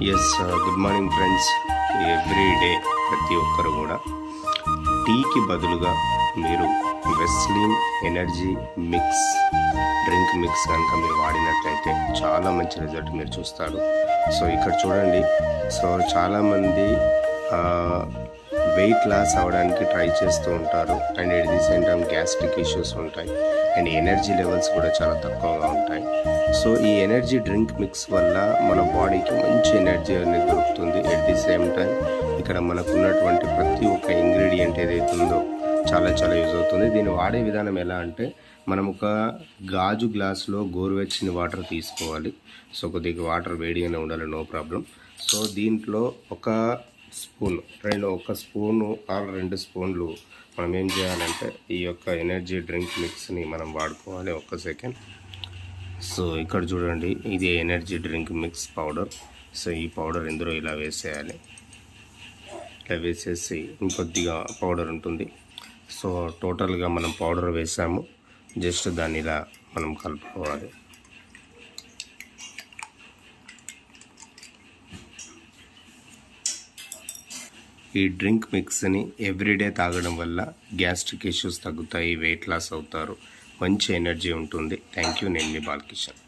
Good morning friends. Every day ప్రతి ఒక్కరు కూడా టీకి బదులుగా మీరు వెస్లిన్ ఎనర్జీ మిక్స్ డ్రింక్ మిక్స్ కనుక మీరు వాడినట్లయితే చాలా మంచి రిజల్ట్ మీరు చూస్తారు. సో ఇక్కడ చూడండి. సో చాలామంది వెయిట్ లాస్ అవ్వడానికి ట్రై చేస్తూ ఉంటారు. And at the same time gastric issues ఉంటాయి అండ్ ఎనర్జీ లెవెల్స్ కూడా చాలా తక్కువగా ఉంటాయి. సో ఈ ఎనర్జీ డ్రింక్ మిక్స్ వల్ల మన బాడీకి మంచి ఎనర్జీ అనేది దొరుకుతుంది. ఎట్ ది సేమ్ టైం ఇక్కడ మనకు ఉన్నటువంటి ప్రతి ఒక్క ఇంగ్రీడియంట్ ఏదైతే ఉందో చాలా యూజ్ అవుతుంది. దీన్ని వాడే విధానం ఎలా అంటే, మనం ఒక గాజు గ్లాసులో గోరువెచ్చని వాటర్ తీసుకోవాలి. సో కొద్దిగా వాటర్ వేడిగానే ఉండాలి, నో ప్రాబ్లం. సో దీంట్లో ఒక స్పూను ఆర్ 2 స్పూన్లు మనం ఏం చేయాలంటే ఈ యొక్క ఎనర్జీ డ్రింక్ మిక్స్ని మనం వాడుకోవాలి. ఒక్క సెకండ్. సో ఇక్కడ చూడండి, ఇది energy drink mix powder. So ఈ పౌడర్ ఇందులో ఇలా వేసేయాలి. ఇలా వేసేసి ఇంకొద్దిగా పౌడర్ ఉంటుంది. సో టోటల్గా మనం పౌడర్ వేసాము. జస్ట్ దాన్ని ఇలా మనం కలుపుకోవాలి. ఈ డ్రింక్ మిక్స్ని ఎవ్రీడే తాగడం వల్ల గ్యాస్ట్రిక్ ఇష్యూస్ తగ్గుతాయి, వెయిట్ లాస్ అవుతారు, మంచి ఎనర్జీ ఉంటుంది. Thank you. నేను మీ బాలకిషన్.